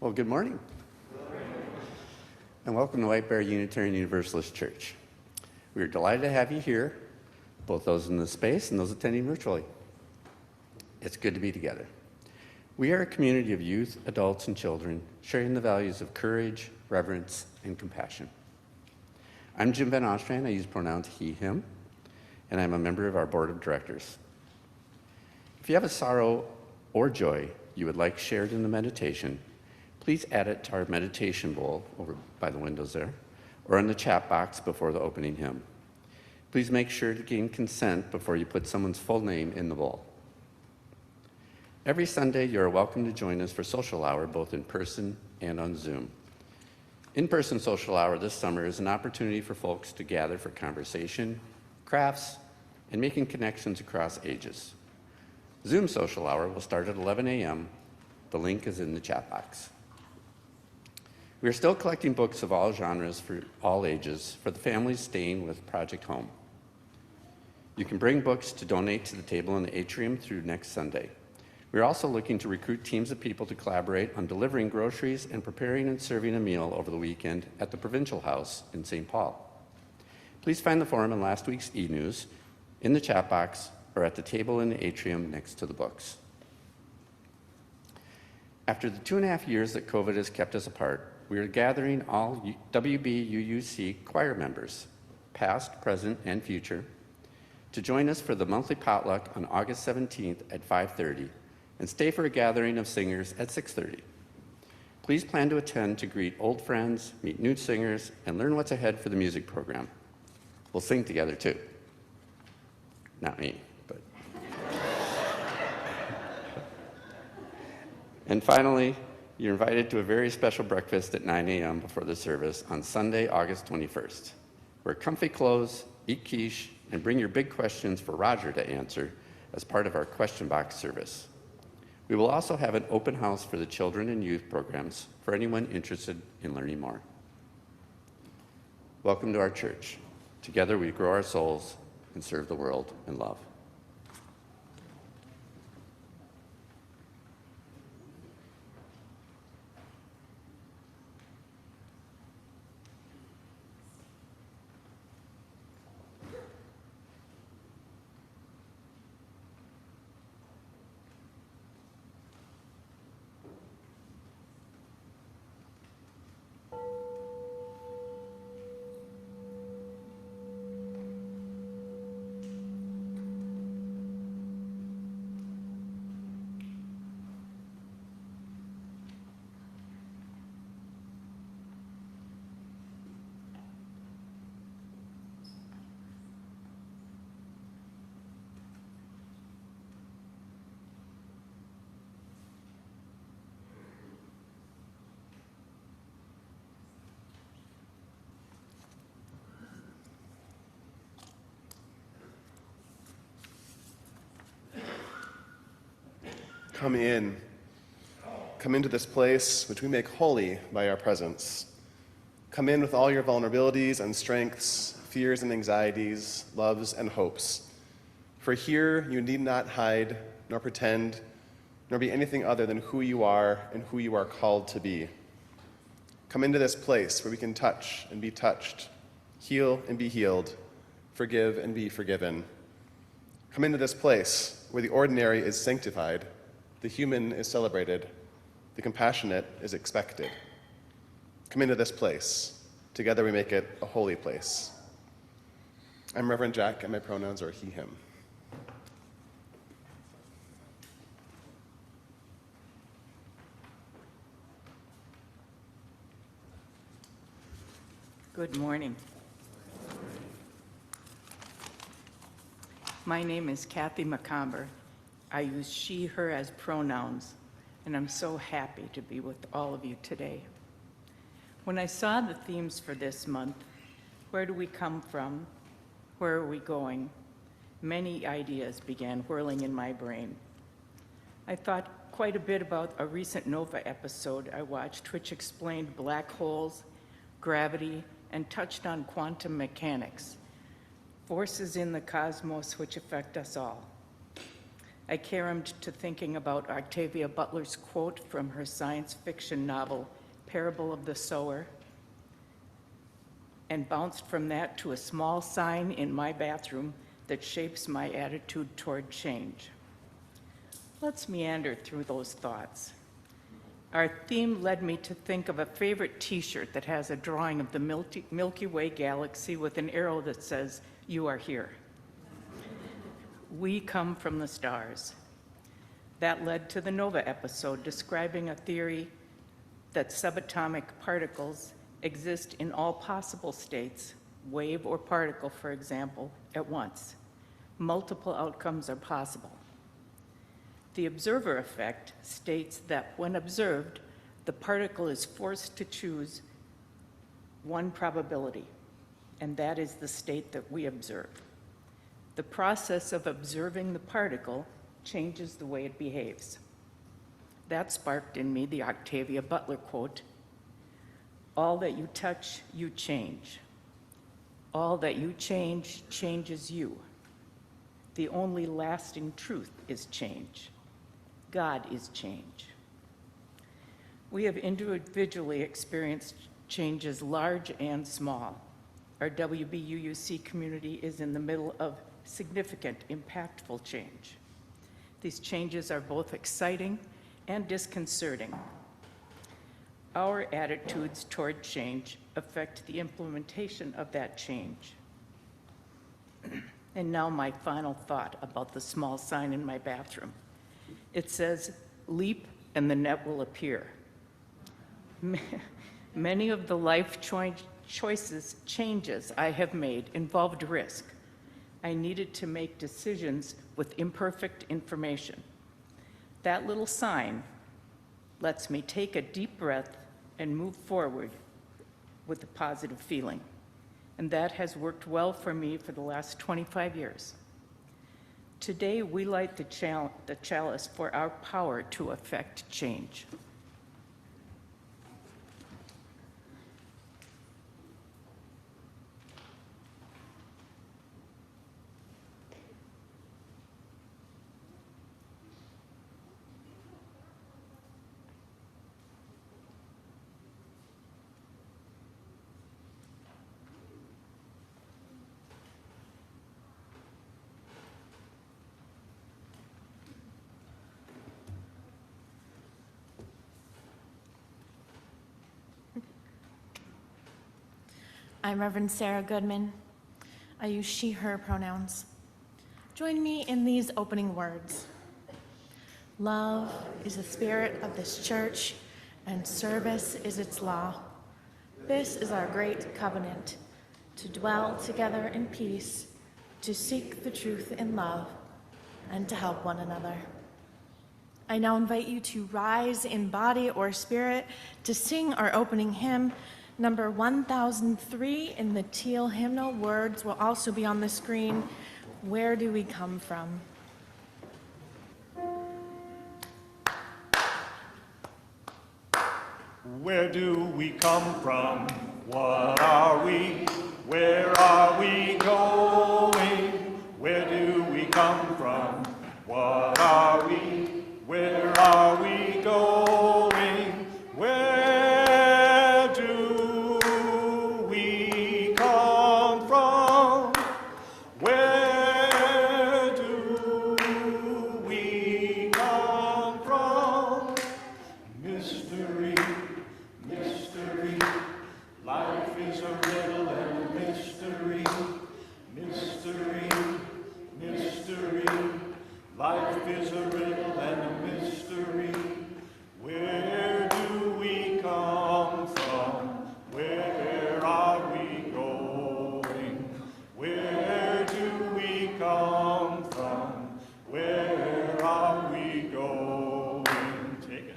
Well, good morning. And welcome to White Bear Unitarian Universalist Church. We are delighted to have you here, both those in the space and those attending virtually. It's good to be together. We are a community of youth, adults, and children sharing the values of courage, reverence, and compassion. I'm Jim Van Ostrand. I use pronouns he, him, and I'm a member of our board of directors. If you have a sorrow or joy you would like shared in the meditation, please add it to our meditation bowl over by the windows there, or in the chat box before the opening hymn. Please make sure to gain consent before you put someone's full name in the bowl. Every Sunday, you are welcome to join us for social hour, both in person and on Zoom. In-person social hour this summer is an opportunity for folks to gather for conversation, crafts, and making connections across ages. Zoom social hour will start at 11 a.m. The link is in the chat box. We are still collecting books of all genres for all ages for the families staying with Project Home. You can bring books to donate to the table in the atrium through next Sunday. We are also looking to recruit teams of people to collaborate on delivering groceries and preparing and serving a meal over the weekend at the Provincial House in St. Paul. Please find the form in last week's e-news, in the chat box, or at the table in the atrium next to the books. After the 2.5 years that COVID has kept us apart, we are gathering all WBUUC choir members, past, present, and future, to join us for the monthly potluck on August 17th at 5:30 and stay for a gathering of singers at 6:30. Please plan to attend to greet old friends, meet new singers, and learn what's ahead for the music program. We'll sing together too. Not me, but. And finally, you're invited to a very special breakfast at 9 a.m. before the service on Sunday, August 21st. Wear comfy clothes, eat quiche, and bring your big questions for Roger to answer as part of our question box service. We will also have an open house for the children and youth programs for anyone interested in learning more. Welcome to our church. Together we grow our souls and serve the world in love. Come in. Come into this place which we make holy by our presence. Come in with all your vulnerabilities and strengths, fears and anxieties, loves and hopes. For here you need not hide, nor pretend, nor be anything other than who you are and who you are called to be. Come into this place where we can touch and be touched, heal and be healed, forgive and be forgiven. Come into this place where the ordinary is sanctified, the human is celebrated, the compassionate is expected. Come into this place. Together we make it a holy place. I'm Reverend Jack, and my pronouns are he, him. Good morning. My name is Kathy Mccomber. I use she, her as pronouns, and I'm so happy to be with all of you today. When I saw the themes for this month, where do we come from? Where are we going? Many ideas began whirling in my brain. I thought quite a bit about a recent Nova episode I watched, which explained black holes, gravity, and touched on quantum mechanics, forces in the cosmos which affect us all. I caromed to thinking about Octavia Butler's quote from her science fiction novel, Parable of the Sower, and bounced from that to a small sign in my bathroom that shapes my attitude toward change. Let's meander through those thoughts. Our theme led me to think of a favorite t-shirt that has a drawing of the Milky Way galaxy with an arrow that says, "You are here." We come from the stars. That led to the Nova episode describing a theory that subatomic particles exist in all possible states, wave or particle, for example, at once. Multiple outcomes are possible. The observer effect states that when observed, the particle is forced to choose one probability, and that is the state that we observe. The process of observing the particle changes the way it behaves. That sparked in me the Octavia Butler quote, "All that you touch, you change. All that you change, changes you. The only lasting truth is change. God is change." We have individually experienced changes large and small. Our WBUUC community is in the middle of significant, impactful change. These changes are both exciting and disconcerting. Our attitudes toward change affect the implementation of that change. And now my final thought about the small sign in my bathroom. It says, "Leap and the net will appear." Many of the life changes I have made involved risk. I needed to make decisions with imperfect information. That little sign lets me take a deep breath and move forward with a positive feeling. And that has worked well for me for the last 25 years. Today, we light the chalice for our power to affect change. I'm Reverend Sarah Goodman. I use she, her pronouns. Join me in these opening words. Love is the spirit of this church, and service is its law. This is our great covenant, to dwell together in peace, to seek the truth in love, and to help one another. I now invite you to rise in body or spirit to sing our opening hymn, number 1003 in the teal hymnal. Words will also be on the screen. Where do we come from? Where do we come from? What are we? Where are we going? Where do we come from? What are we? Where are we going? Where do we come from? Where do we come from? Mystery, mystery, life is a riddle and a mystery. Mystery, mystery, life is a riddle and a mystery. Where do we come from? Where are we going? Where do we come from? Where are we going? Take it.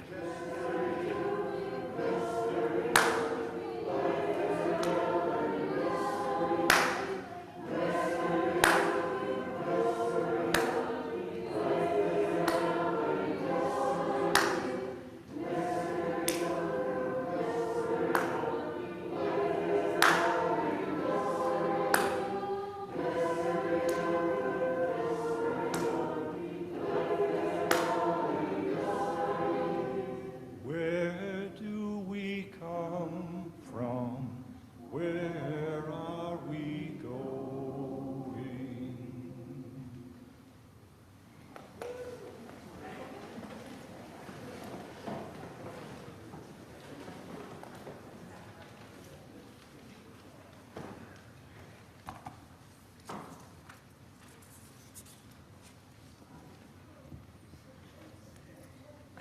Where do we come from? Where are we going?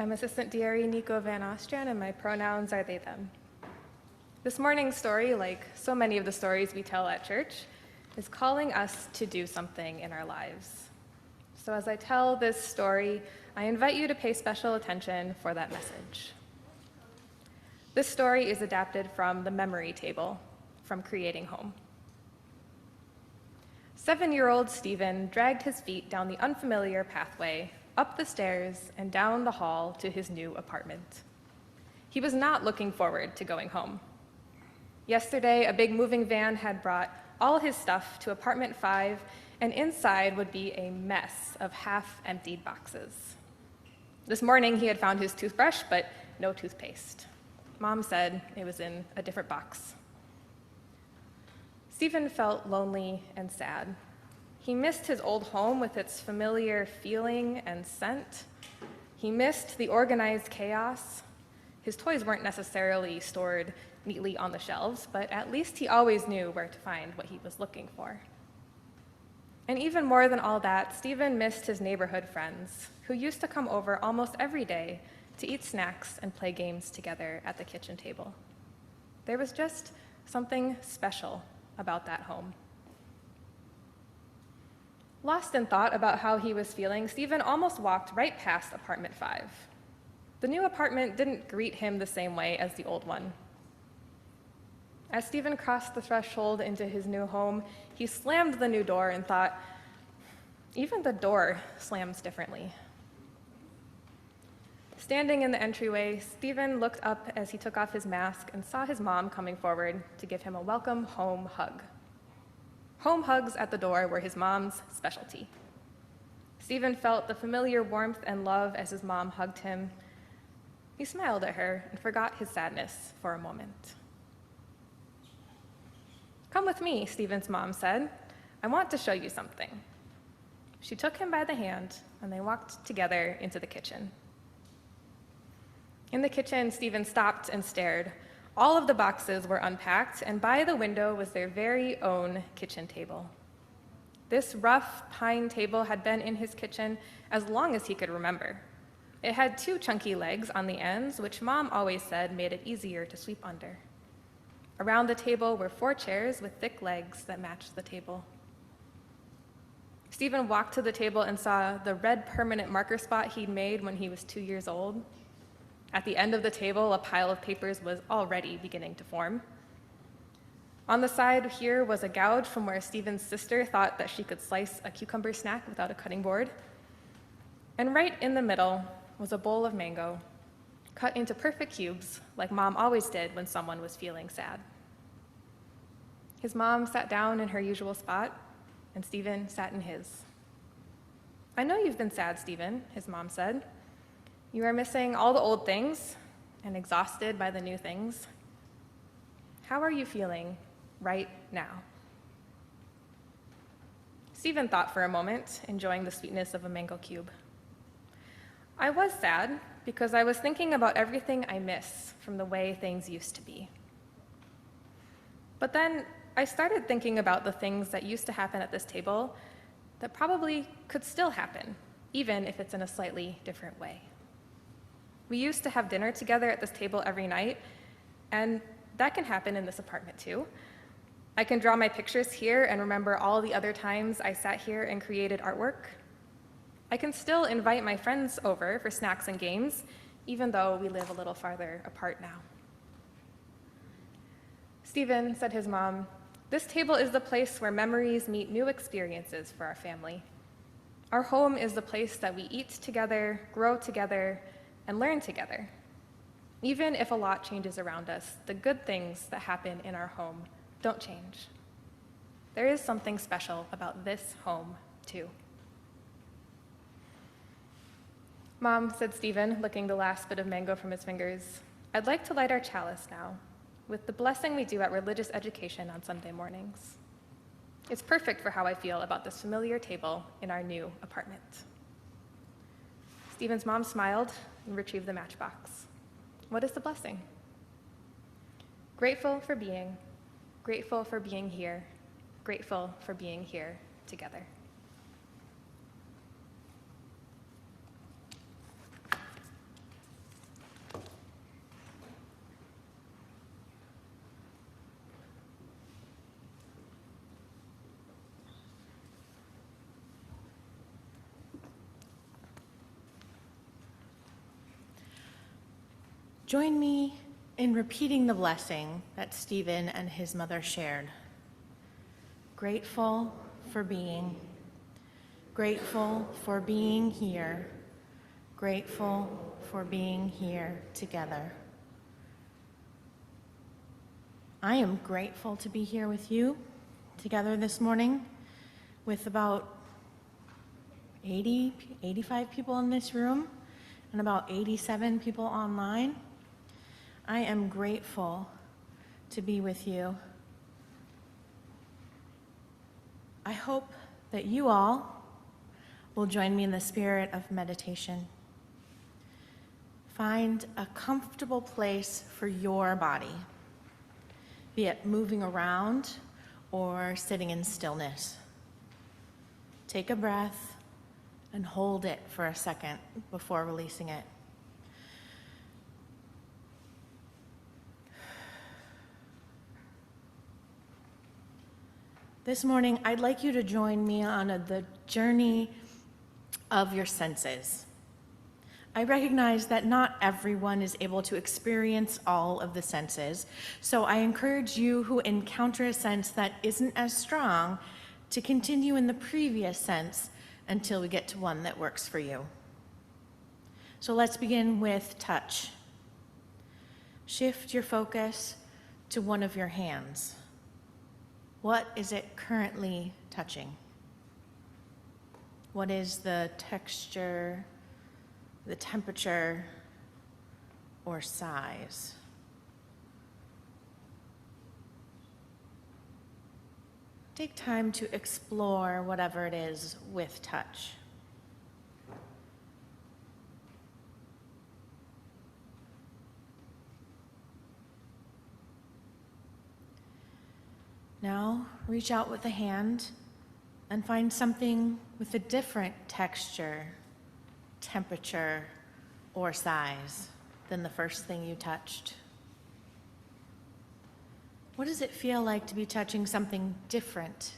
I'm Assistant DRE Nico Van Ostrand, and my pronouns are they, them. This morning's story, like so many of the stories we tell at church, is calling us to do something in our lives. So as I tell this story, I invite you to pay special attention for that message. This story is adapted from the memory table from Creating Home. 7-year-old Stephen dragged his feet down the unfamiliar pathway, up the stairs, and down the hall to his new apartment. He was not looking forward to going home. Yesterday, a big moving van had brought all his stuff to apartment 5, and inside would be a mess of half-emptied boxes. This morning, he had found his toothbrush, but no toothpaste. Mom said it was in a different box. Stephen felt lonely and sad. He missed his old home with its familiar feeling and scent. He missed the organized chaos. His toys weren't necessarily stored neatly on the shelves, but at least he always knew where to find what he was looking for. And even more than all that, Stephen missed his neighborhood friends, who used to come over almost every day to eat snacks and play games together at the kitchen table. There was just something special about that home. Lost in thought about how he was feeling, Stephen almost walked right past apartment 5. The new apartment didn't greet him the same way as the old one. As Stephen crossed the threshold into his new home, he slammed the new door and thought, even the door slams differently. Standing in the entryway, Stephen looked up as he took off his mask and saw his mom coming forward to give him a welcome home hug. Home hugs at the door were his mom's specialty. Stephen felt the familiar warmth and love as his mom hugged him. He smiled at her and forgot his sadness for a moment. "Come with me," Stephen's mom said. "I want to show you something." She took him by the hand, and they walked together into the kitchen. In the kitchen, Stephen stopped and stared. All of the boxes were unpacked, and by the window was their very own kitchen table. This rough pine table had been in his kitchen as long as he could remember. It had 2 chunky legs on the ends, which Mom always said made it easier to sweep under. Around the table were 4 chairs with thick legs that matched the table. Stephen walked to the table and saw the red permanent marker spot he'd made when he was 2 years old. At the end of the table, a pile of papers was already beginning to form. On the side here was a gouge from where Stephen's sister thought that she could slice a cucumber snack without a cutting board. And right in the middle was a bowl of mango, cut into perfect cubes like Mom always did when someone was feeling sad. His mom sat down in her usual spot, and Stephen sat in his. "I know you've been sad, Stephen," his mom said. "You are missing all the old things and exhausted by the new things. How are you feeling right now?" Stephen thought for a moment, enjoying the sweetness of a mango cube. "I was sad because I was thinking about everything I miss from the way things used to be. But then I started thinking about the things that used to happen at this table that probably could still happen, even if it's in a slightly different way. We used to have dinner together at this table every night, and that can happen in this apartment too. I can draw my pictures here and remember all the other times I sat here and created artwork. I can still invite my friends over for snacks and games, even though we live a little farther apart now." "Stephen," said his mom, "this table is the place where memories meet new experiences for our family. Our home is the place that we eat together, grow together, and learn together. Even if a lot changes around us, the good things that happen in our home don't change. There is something special about this home, too." "Mom," said Stephen, licking the last bit of mango from his fingers, "I'd like to light our chalice now, with the blessing we do at religious education on Sunday mornings. It's perfect for how I feel about this familiar table in our new apartment." Stephen's mom smiled and retrieved the matchbox. "What is the blessing?" Grateful for being here, grateful for being here together." Join me in repeating the blessing that Stephen and his mother shared. Grateful for being here, grateful for being here together. I am grateful to be here with you together this morning with about 85 people in this room and about 87 people online. I am grateful to be with you. I hope that you all will join me in the spirit of meditation. Find a comfortable place for your body, be it moving around or sitting in stillness. Take a breath and hold it for a second before releasing it. This morning, I'd like you to join me on the journey of your senses. I recognize that not everyone is able to experience all of the senses, so I encourage you who encounter a sense that isn't as strong to continue in the previous sense until we get to one that works for you. So let's begin with touch. Shift your focus to one of your hands. What is it currently touching? What is the texture, the temperature, or size? Take time to explore whatever it is with touch. Now, reach out with a hand and find something with a different texture, temperature, or size than the first thing you touched. What does it feel like to be touching something different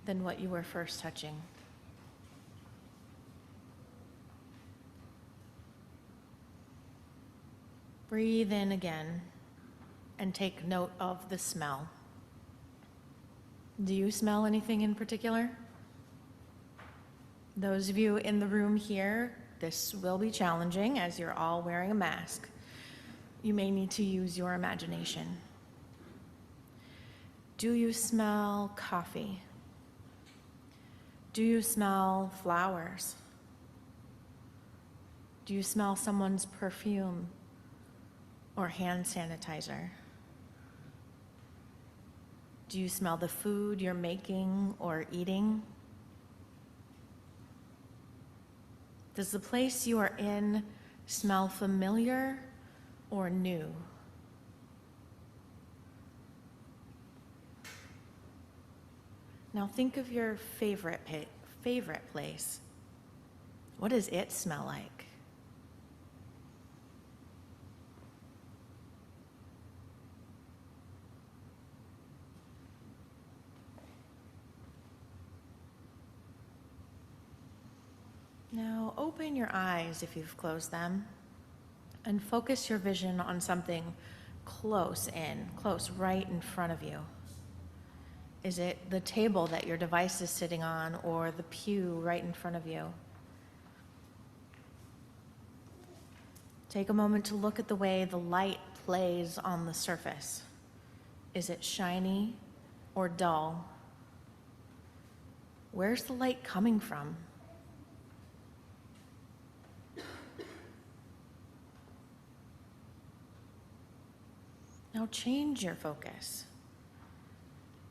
than what you were first touching? Breathe in again and take note of the smell. Do you smell anything in particular? Those of you in the room here, this will be challenging as you're all wearing a mask. you may need to use your imagination. Do you smell coffee? Do you smell flowers? Do you smell someone's perfume or hand sanitizer? Do you smell the food you're making or eating? Does the place you are in smell familiar or new? Now think of your favorite place. What does it smell like? Now open your eyes if you've closed them and focus your vision on something close right in front of you. Is it the table that your device is sitting on or the pew right in front of you? Take a moment to look at the way the light plays on the surface. Is it shiny or dull? Where's the light coming from? Now change your focus.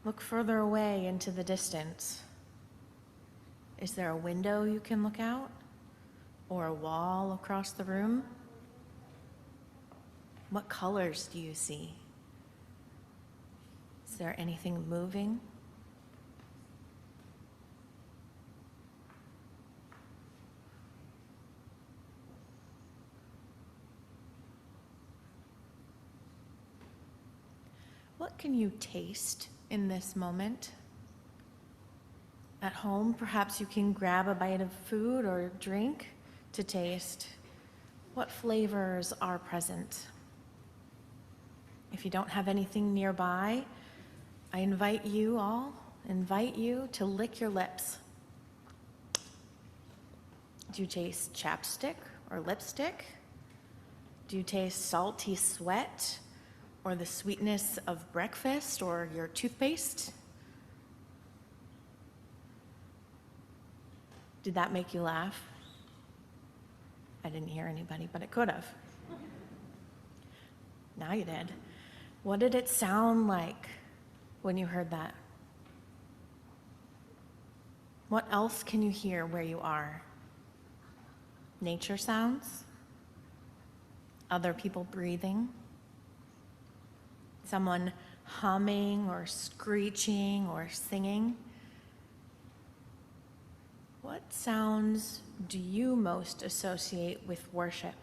Look further away into the distance. Is there a window you can look out? Or a wall across the room? What colors do you see? Is there anything moving? What can you taste in this moment? At home, perhaps you can grab a bite of food or drink to taste. What flavors are present? If you don't have anything nearby, I invite you to lick your lips. Do you taste chapstick or lipstick? Do you taste salty sweat or the sweetness of breakfast or your toothpaste? Did that make you laugh? I didn't hear anybody, but it could have. Now you did. What did it sound like when you heard that? What else can you hear where you are? Nature sounds? Other people breathing? Someone humming or screeching or singing? What sounds do you most associate with worship?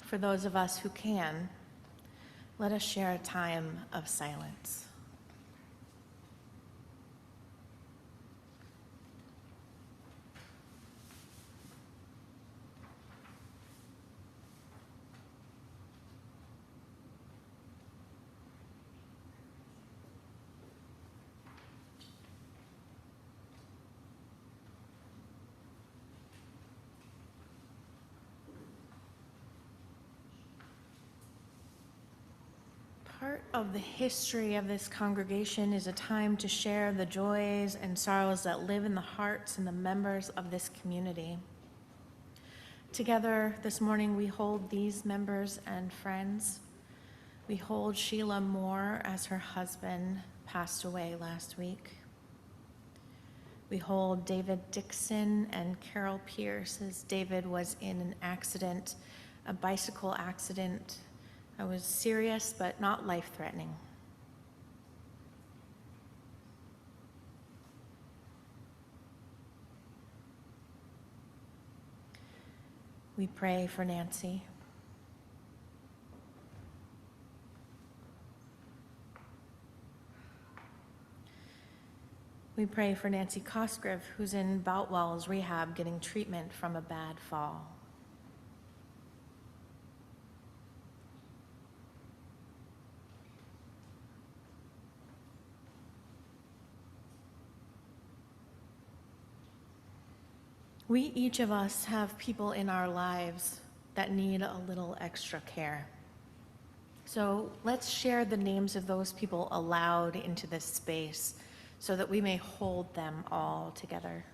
For those of us who can, let us share a time of silence. Part of the history of this congregation is a time to share the joys and sorrows that live in the hearts and the members of this community. Together this morning, we hold these members and friends. We hold Sheila Moore as her husband passed away last week. We hold David Dixon and Carol Pierce as David was in an accident, a bicycle accident. It was serious, but not life-threatening. We pray for Nancy. We pray for Nancy Cosgrove, who's in Boutwell's rehab getting treatment from a bad fall. We, each of us, have people in our lives that need a little extra care. So let's share the names of those people aloud into this space so that we may hold them all together.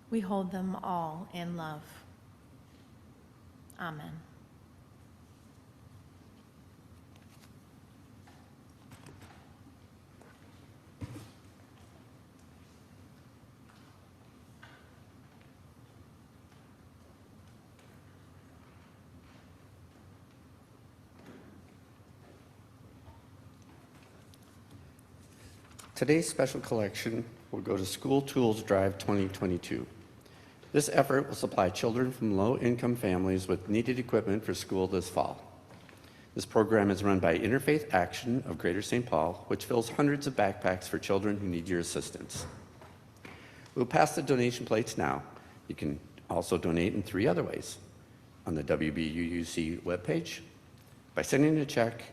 We hold them all in love. Amen. Today's special collection will go to School Tools Drive 2022. This effort will supply children from low-income families with needed equipment for school this fall. This program is run by Interfaith Action of Greater St. Paul, which fills hundreds of backpacks for children who need your assistance. We'll pass the donation plates now. You can also donate in 3 other ways: on the WBUUC webpage, by sending a check,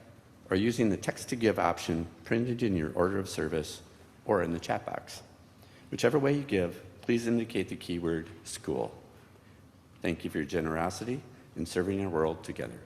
or using the text-to-give option printed in your order of service or in the chat box. Whichever way you give, please indicate the keyword school. Thank you for your generosity in serving our world together.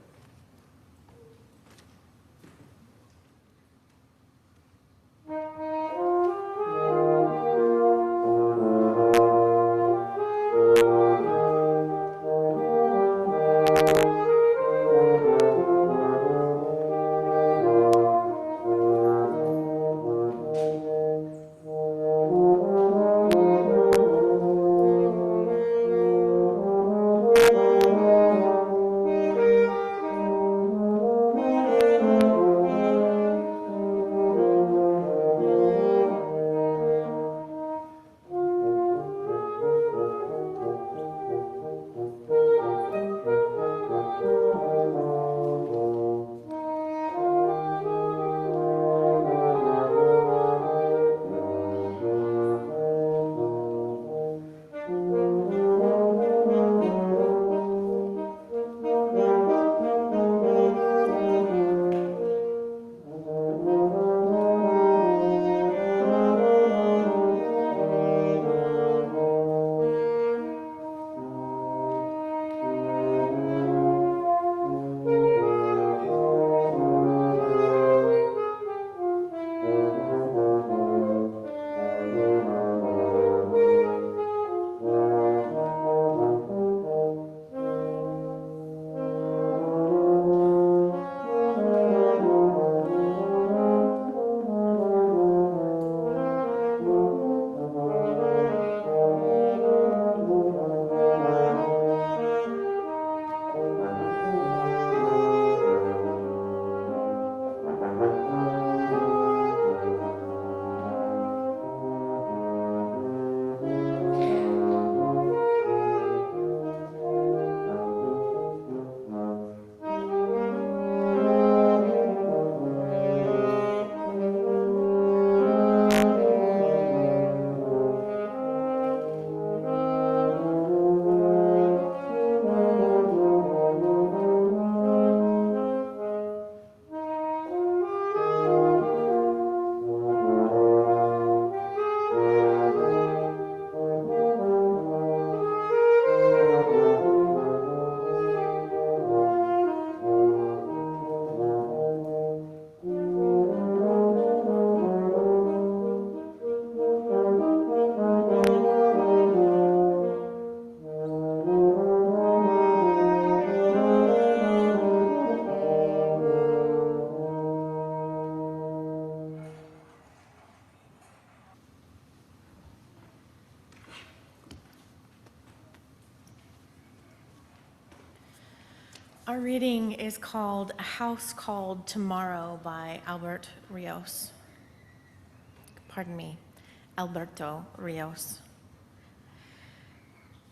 Our reading is called A House Called Tomorrow by Alberto Rios.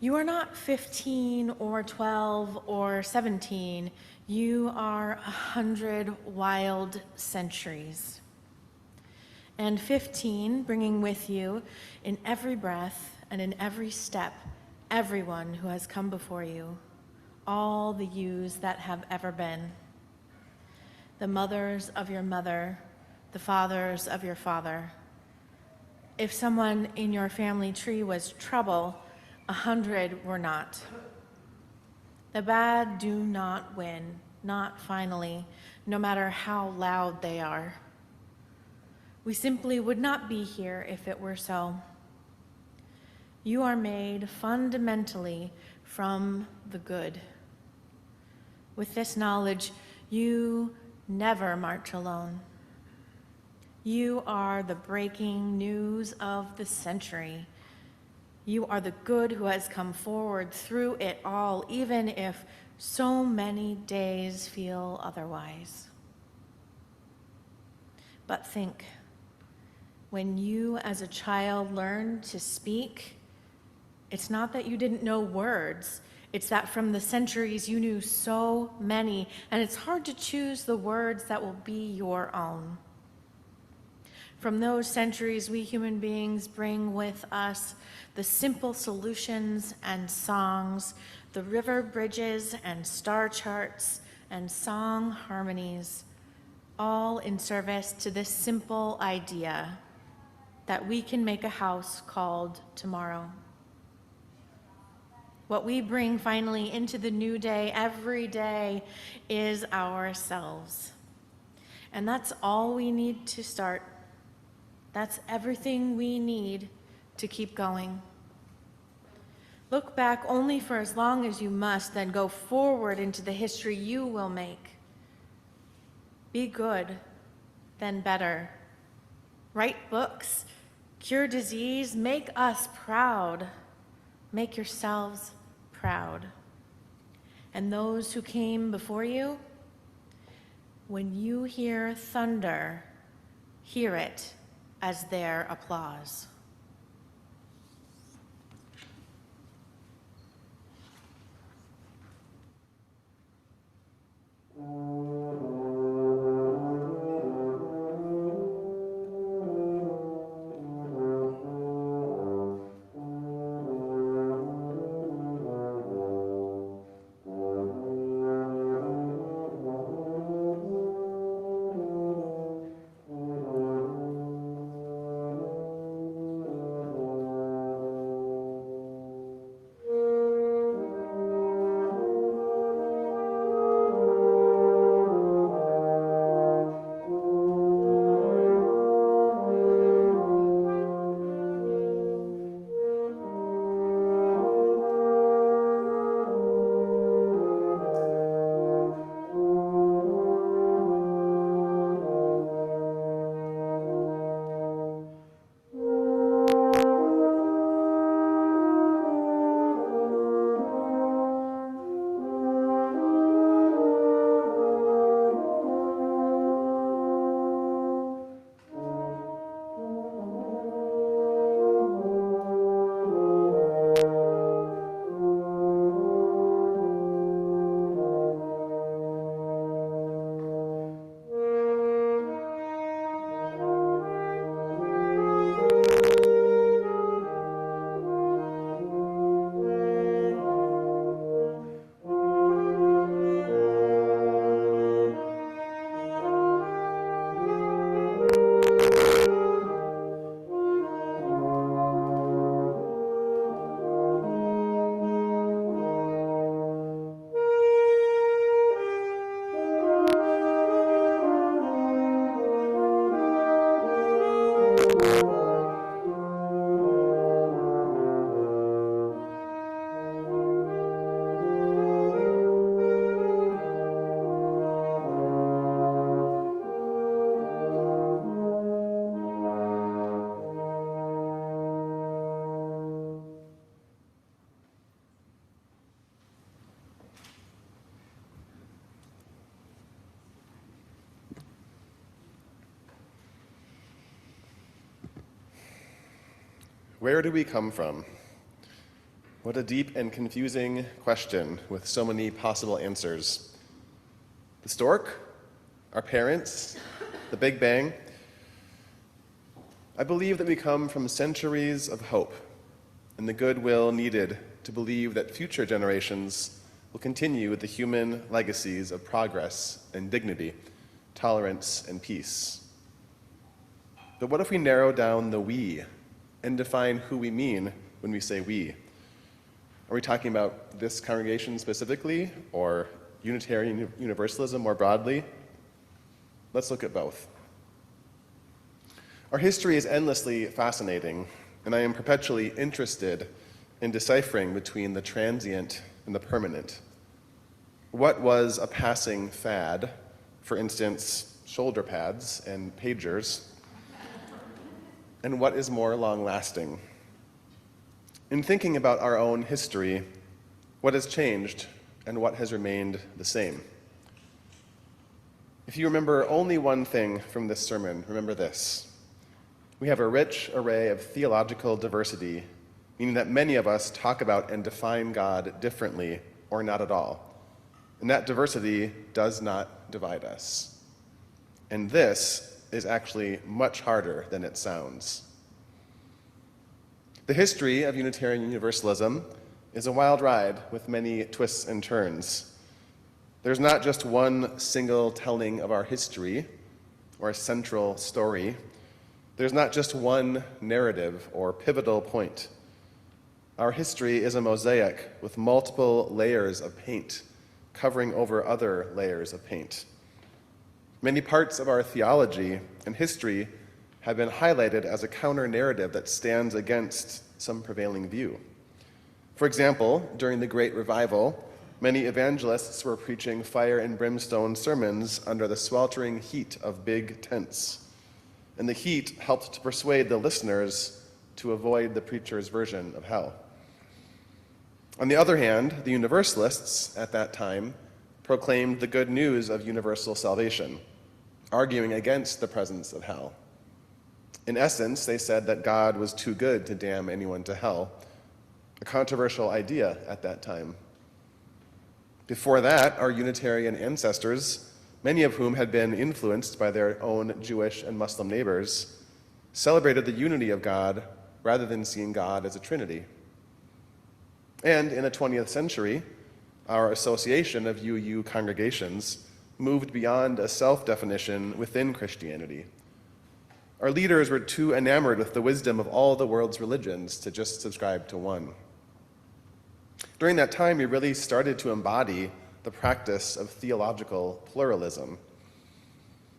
You are not 15 or 12 or 17. You are 100 wild centuries. And 15, bringing with you in every breath and in every step everyone who has come before you, all the yous that have ever been, the mothers of your mother, the fathers of your father. If someone in your family tree was trouble, 100 were not. The bad do not win, not finally, no matter how loud they are. We simply would not be here if it were so. You are made fundamentally from the good. With this knowledge, you never march alone. You are the breaking news of the century. You are the good who has come forward through it all, even if so many days feel otherwise. But think, when you as a child learned to speak, it's not that you didn't know words, it's that from the centuries you knew so many, and it's hard to choose the words that will be your own. From those centuries, we human beings bring with us the simple solutions and songs, the river bridges and star charts and song harmonies, all in service to this simple idea that we can make a house called tomorrow. What we bring finally into the new day every day is ourselves. And that's all we need to start. That's everything we need to keep going. Look back only for as long as you must, then go forward into the history you will make. Be good, then better. Write books, cure disease, make us proud. Make yourselves proud. And those who came before you, when you hear thunder, hear it as their applause. Where do we come from? What a deep and confusing question with so many possible answers. The stork? Our parents? The Big Bang? I believe that we come from centuries of hope and the goodwill needed to believe that future generations will continue the human legacies of progress and dignity, tolerance and peace. But what if we narrow down the we and define who we mean when we say we? Are we talking about this congregation specifically, or Unitarian Universalism more broadly? Let's look at both. Our history is endlessly fascinating, and I am perpetually interested in deciphering between the transient and the permanent. What was a passing fad, for instance, shoulder pads and pagers, and what is more long-lasting? In thinking about our own history, what has changed and what has remained the same? If you remember only one thing from this sermon, remember this. We have a rich array of theological diversity, meaning that many of us talk about and define God differently or not at all. And that diversity does not divide us. And this is actually much harder than it sounds. The history of Unitarian Universalism is a wild ride with many twists and turns. There's not just one single telling of our history or a central story. There's not just one narrative or pivotal point. Our history is a mosaic with multiple layers of paint covering over other layers of paint. Many parts of our theology and history have been highlighted as a counter-narrative that stands against some prevailing view. For example, during the Great Revival, many evangelists were preaching fire and brimstone sermons under the sweltering heat of big tents. And the heat helped to persuade the listeners to avoid the preacher's version of hell. On the other hand, the Universalists at that time proclaimed the good news of universal salvation, arguing against the presence of hell. In essence, they said that God was too good to damn anyone to hell, a controversial idea at that time. Before that, our Unitarian ancestors, many of whom had been influenced by their own Jewish and Muslim neighbors, celebrated the unity of God rather than seeing God as a trinity. And in the 20th century, our association of UU congregations moved beyond a self-definition within Christianity. Our leaders were too enamored with the wisdom of all the world's religions to just subscribe to one. During that time, we really started to embody the practice of theological pluralism.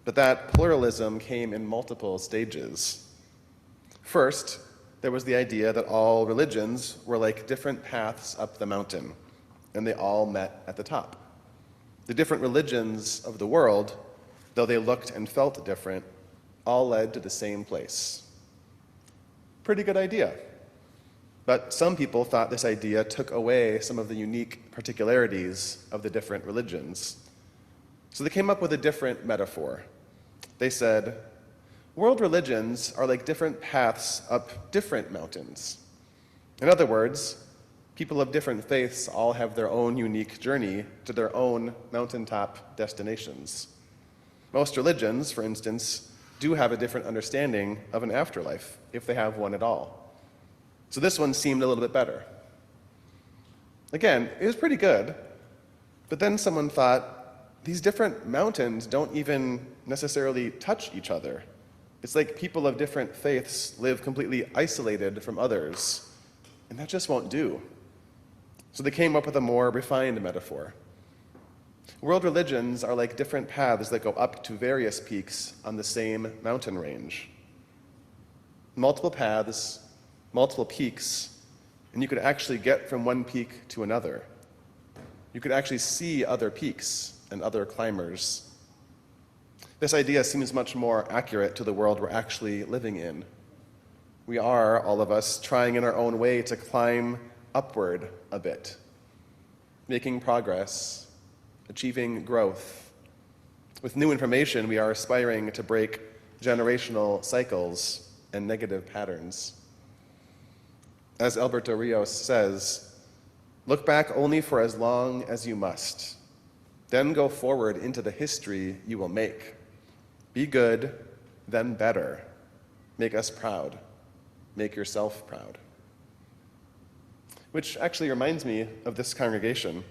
But that pluralism came in multiple stages. First, there was the idea that all religions were like different paths up the mountain, and they all met at the top. The different religions of the world, though they looked and felt different, all led to the same place. Pretty good idea. But some people thought this idea took away some of the unique particularities of the different religions. So they came up with a different metaphor. They said, world religions are like different paths up different mountains. In other words, people of different faiths all have their own unique journey to their own mountaintop destinations. Most religions, for instance, do have a different understanding of an afterlife, if they have one at all. So this one seemed a little bit better. Again, it was pretty good, but then someone thought, these different mountains don't even necessarily touch each other. It's like people of different faiths live completely isolated from others, and that just won't do. So they came up with a more refined metaphor. World religions are like different paths that go up to various peaks on the same mountain range. Multiple paths, multiple peaks, and you could actually get from one peak to another. You could actually see other peaks and other climbers. This idea seems much more accurate to the world we're actually living in. We are, all of us, trying in our own way to climb upward a bit, making progress, achieving growth. With new information, we are aspiring to break generational cycles and negative patterns. As Alberto Rios says, look back only for as long as you must. Then go forward into the history you will make. Be good, then better. make us proud, make yourself proud. Which actually reminds me of this congregation.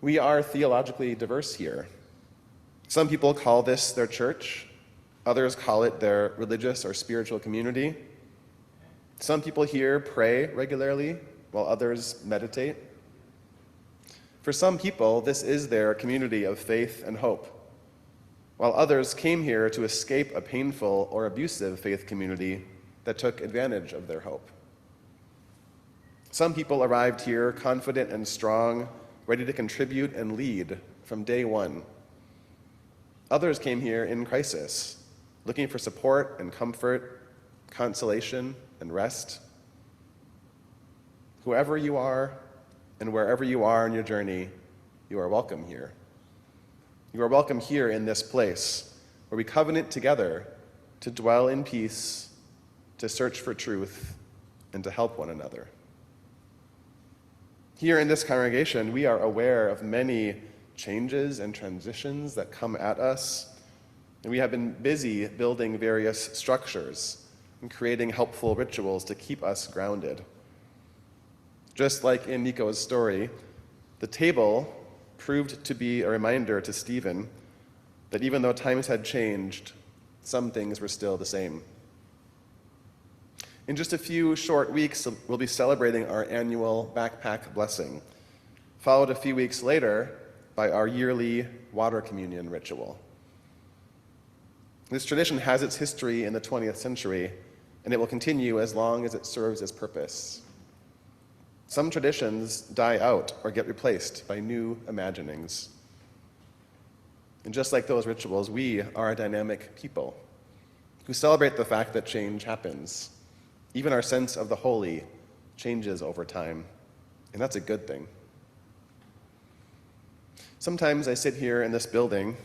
We are theologically diverse here. Some people call this their church. Others call it their religious or spiritual community. Some people here pray regularly, while others meditate. For some people, this is their community of faith and hope, while others came here to escape a painful or abusive faith community that took advantage of their hope. Some people arrived here confident and strong, ready to contribute and lead from day one. Others came here in crisis, looking for support and comfort, consolation and rest. Whoever you are and wherever you are in your journey, you are welcome here. You are welcome here in this place where we covenant together to dwell in peace, to search for truth, and to help one another. Here in this congregation, we are aware of many changes and transitions that come at us, and we have been busy building various structures and creating helpful rituals to keep us grounded. Just like in Nico's story, the table proved to be a reminder to Stephen that even though times had changed, some things were still the same. In just a few short weeks, we'll be celebrating our annual backpack blessing, followed a few weeks later by our yearly water communion ritual. This tradition has its history in the 20th century, and it will continue as long as it serves its purpose. Some traditions die out or get replaced by new imaginings. And just like those rituals, we are a dynamic people who celebrate the fact that change happens. Even our sense of the holy changes over time, and that's a good thing. Sometimes I sit here in this building,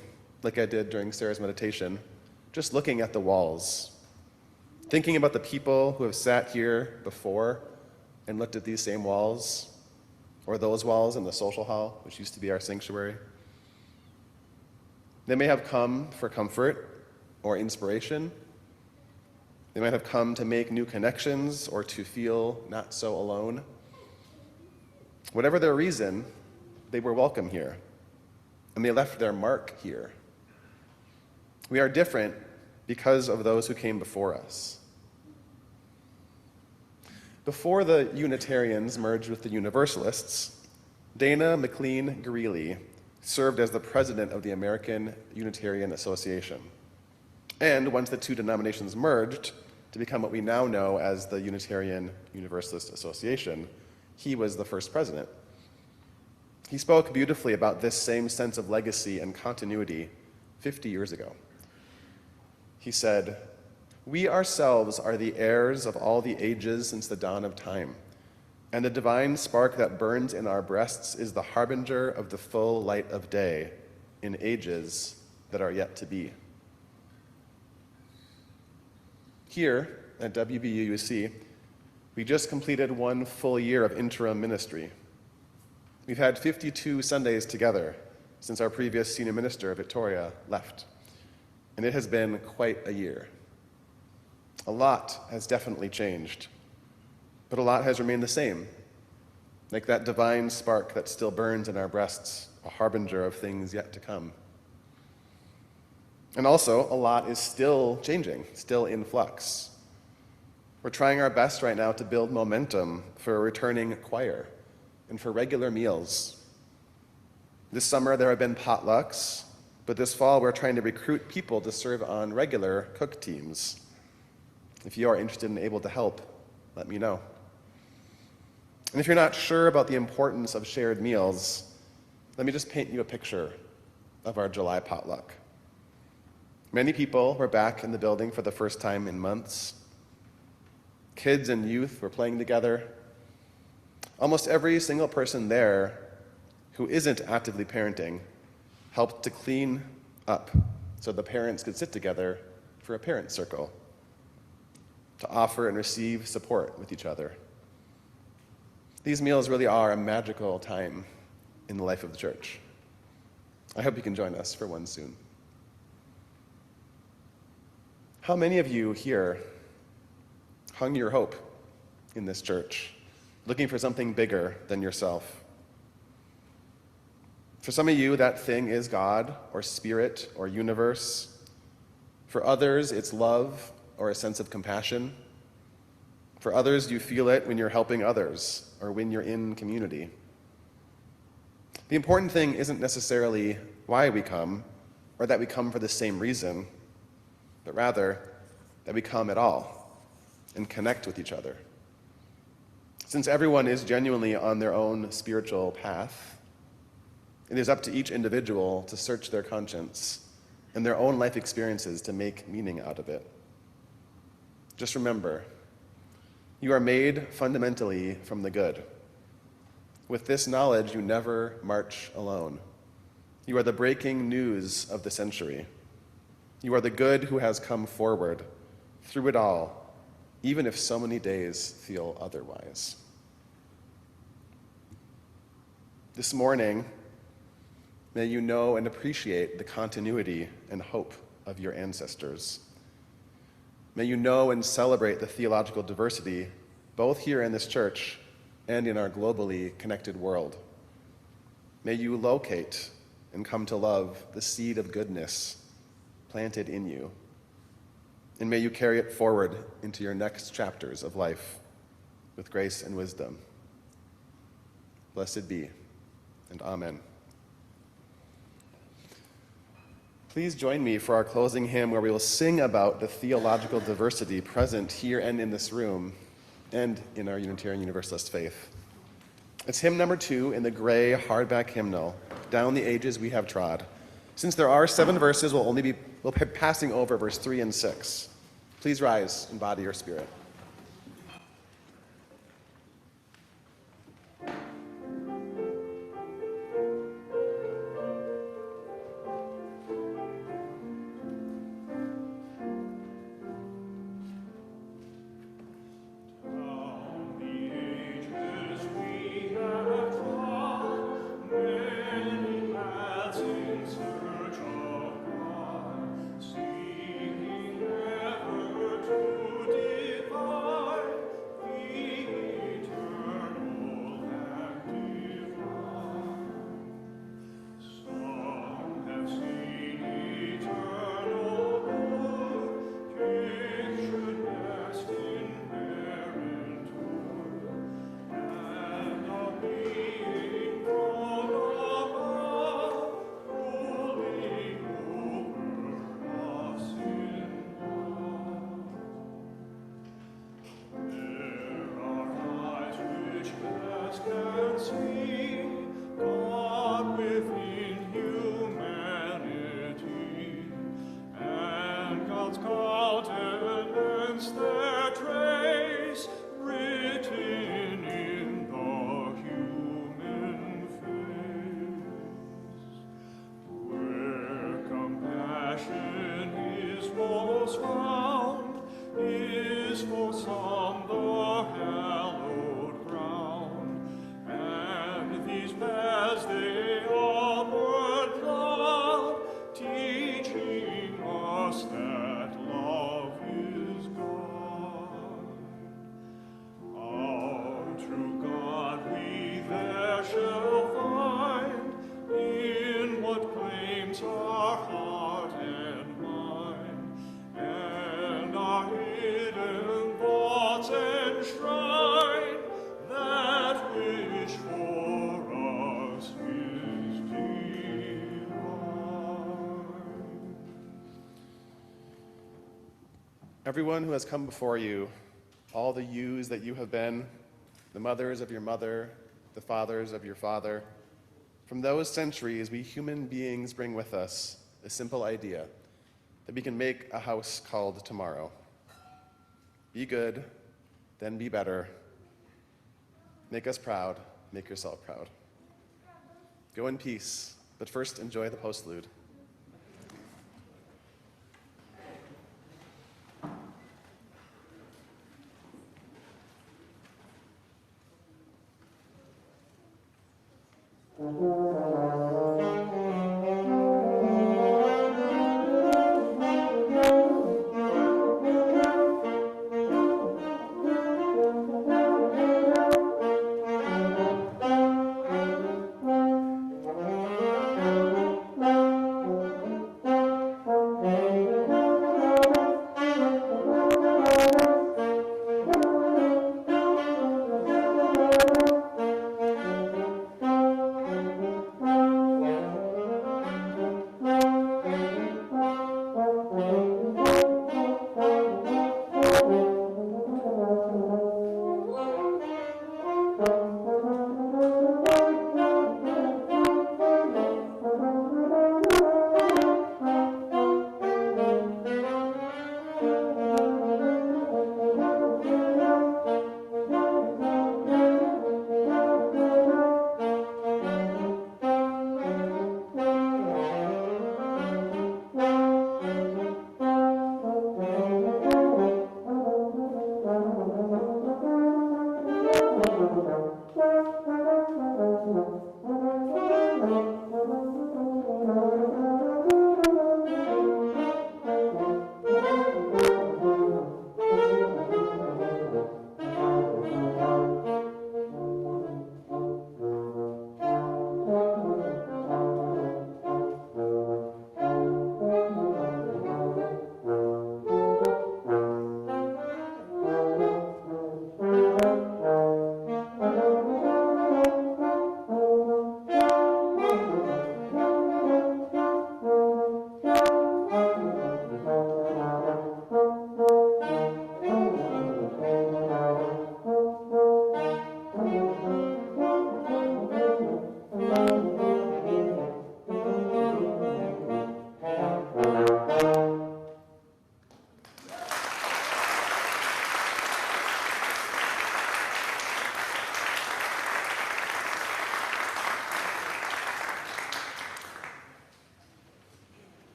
like I did during Sarah's meditation, just looking at the walls, thinking about the people who have sat here before and looked at these same walls, or those walls in the social hall, which used to be our sanctuary. They may have come for comfort or inspiration. They might have come to make new connections or to feel not so alone. Whatever their reason, they were welcome here, and they left their mark here. We are different because of those who came before us. Before the Unitarians merged with the Universalists, Dana McLean Greeley served as the president of the American Unitarian Association. And once the two denominations merged to become what we now know as the Unitarian Universalist Association, he was the first president. He spoke beautifully about this same sense of legacy and continuity 50 years ago. He said, "We ourselves are the heirs of all the ages since the dawn of time, and the divine spark that burns in our breasts is the harbinger of the full light of day in ages that are yet to be." Here at WBUUC, we just completed one full year of interim ministry. We've had 52 Sundays together since our previous senior minister, Victoria, left, and it has been quite a year. A lot has definitely changed, but a lot has remained the same, like that divine spark that still burns in our breasts, a harbinger of things yet to come. And also, a lot is still changing, still in flux. We're trying our best right now to build momentum for a returning choir and for regular meals. This summer there have been potlucks, but this fall we're trying to recruit people to serve on regular cook teams. If you are interested and able to help, let me know. And if you're not sure about the importance of shared meals, let me just paint you a picture of our July potluck. Many people were back in the building for the first time in months. Kids and youth were playing together. Almost every single person there who isn't actively parenting helped to clean up so the parents could sit together for a parent circle, to offer and receive support with each other. These meals really are a magical time in the life of the church. I hope you can join us for one soon. How many of you here hung your hope in this church, looking for something bigger than yourself. For some of you, that thing is God or spirit or universe. For others, it's love or a sense of compassion. For others, you feel it when you're helping others or when you're in community. The important thing isn't necessarily why we come or that we come for the same reason, but rather that we come at all and connect with each other. Since everyone is genuinely on their own spiritual path, it is up to each individual to search their conscience and their own life experiences to make meaning out of it. Just remember, you are made fundamentally from the good. With this knowledge, you never march alone. You are the breaking news of the century. You are the good who has come forward through it all, even if so many days feel otherwise. This morning, may you know and appreciate the continuity and hope of your ancestors. May you know and celebrate the theological diversity, both here in this church and in our globally connected world. May you locate and come to love the seed of goodness planted in you. And may you carry it forward into your next chapters of life with grace and wisdom. Blessed be, and amen. Please join me for our closing hymn where we will sing about the theological diversity present here and in this room and in our Unitarian Universalist faith. It's hymn number 2 in the gray hardback hymnal, Down the Ages We Have Trod. Since there are 7 verses, we'll be passing over verse 3 and 6. Please rise in body or spirit. Everyone who has come before you, all the yous that you have been, the mothers of your mother, the fathers of your father, from those centuries, we human beings bring with us a simple idea that we can make a house called tomorrow. Be good, then be better. Make us proud, make yourself proud. Go in peace, but first enjoy the postlude.